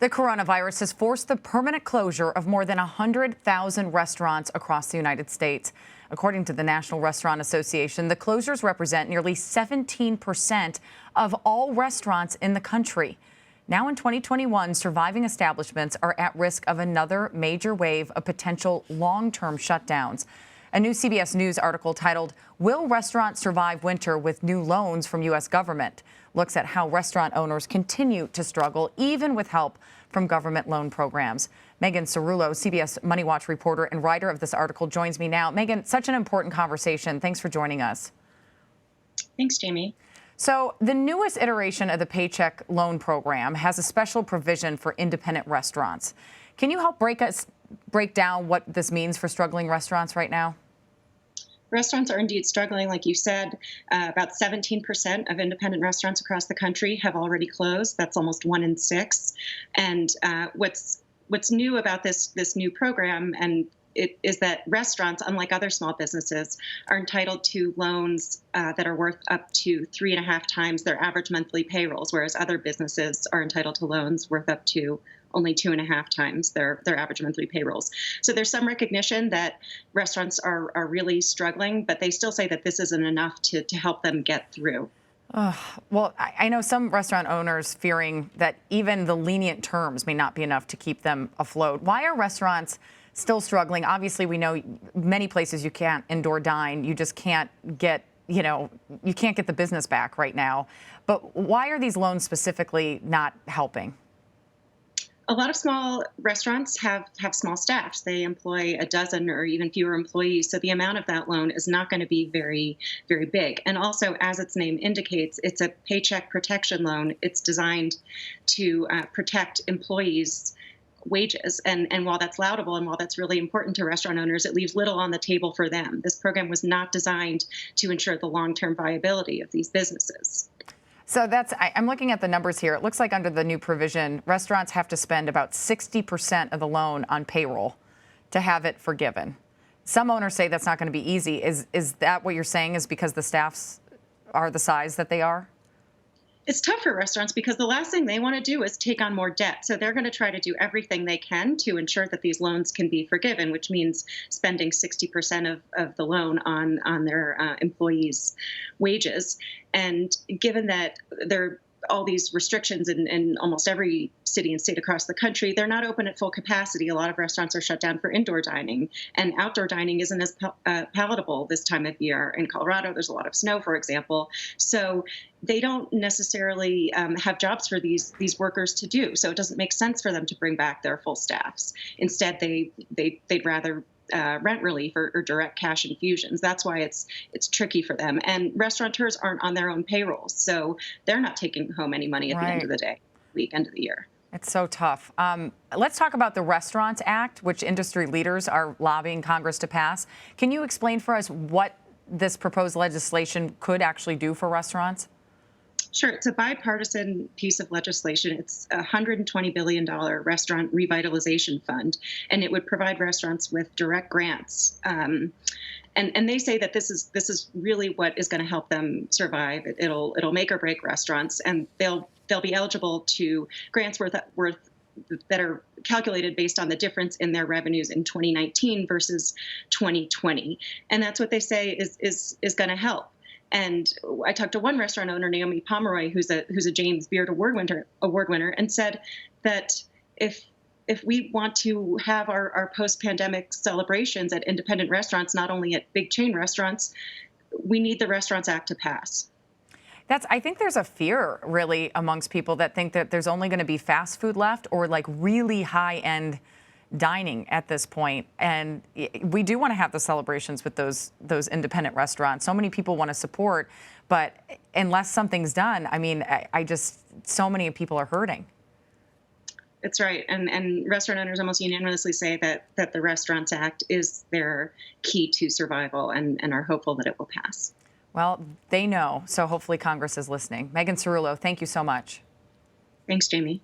The coronavirus has forced the permanent closure of more than 100,000 restaurants across the United States. According to the National Restaurant Association, the closures represent nearly 17% of all restaurants in the country. Now in 2021, surviving establishments are at risk of another major wave of potential long-term shutdowns. A new CBS News article titled, "Will Restaurants Survive Winter with New Loans from U.S. Government?" looks at how restaurant owners continue to struggle, even with help from government loan programs. Megan Cerullo, CBS Moneywatch reporter and writer of this article, joins me now. Megan, such an important conversation. Thanks for joining us. Thanks, Jamie. So the newest iteration of the Paycheck Loan Program has a special provision for independent restaurants. Can you help break down what this means for struggling restaurants right now? Restaurants are indeed struggling, like you said. About 17% of independent restaurants across the country have already closed. That's almost 1 in 6. And what's new about this new program is that restaurants, unlike other small businesses, are entitled to loans that are worth up to 3.5 times their average monthly payrolls, whereas other businesses are entitled to loans worth up to only 2.5 times their average monthly payrolls. So there's some recognition that restaurants are really struggling, but they still say that this isn't enough to help them get through. Well, I know some restaurant owners fearing that even the lenient terms may not be enough to keep them afloat. Why are restaurants still struggling? Obviously, we know many places you can't indoor dine. You just can't get, you can't get the business back right now. But why are these loans specifically not helping? A lot of small restaurants have small staffs. They employ a dozen or even fewer employees, so the amount of that loan is not going to be very, very big. And also, as its name indicates, it's a paycheck protection loan. It's designed to protect employees' wages. And while that's laudable and while that's really important to restaurant owners, it leaves little on the table for them. This program was not designed to ensure the long-term viability of these businesses. So I'm looking at the numbers here. It looks like under the new provision, restaurants have to spend about 60% of the loan on payroll to have it forgiven. Some owners say that's not going to be easy. Is that what you're saying, is because the staffs are the size that they are? It's tough for restaurants because the last thing they want to do is take on more debt. So they're going to try to do everything they can to ensure that these loans can be forgiven, which means spending 60% of the loan on their employees' wages. And given that there are all these restrictions in almost every city and state across the country, they're not open at full capacity. A lot of restaurants are shut down for indoor dining, and outdoor dining isn't as palatable this time of year. In Colorado, there's a lot of snow, for example. So they don't necessarily have jobs for these workers to do. So it doesn't make sense for them to bring back their full staffs. Instead, they'd rather rent relief or direct cash infusions. That's why it's tricky for them. And restaurateurs aren't on their own payrolls, so they're not taking home any money at the end of the day, end of the year. It's so tough. Let's talk about the Restaurants Act, which industry leaders are lobbying Congress to pass. Can you explain for us what this proposed legislation could actually do for restaurants? Sure. It's a bipartisan piece of legislation. It's a $120 billion restaurant revitalization fund, and it would provide restaurants with direct grants. And they say that this is really what is going to help them survive. It'll make or break restaurants, and they'll be eligible to grants worth that are calculated based on the difference in their revenues in 2019 versus 2020. And that's what they say is going to help. And I talked to one restaurant owner, Naomi Pomeroy, who's a James Beard Award winner, and said that if we want to have our post-pandemic celebrations at independent restaurants, not only at big chain restaurants, we need the Restaurants Act to pass. I think there's a fear really amongst people that think that there's only going to be fast food left or like really high-end dining at this point. And we do want to have the celebrations with those independent restaurants. So many people want to support, but unless something's done, I mean, so many people are hurting. That's right. And restaurant owners almost unanimously say that the Restaurants Act is their key to survival and are hopeful that it will pass. Well, they know. So hopefully Congress is listening. Megan Cerullo, thank you so much. Thanks, Jamie.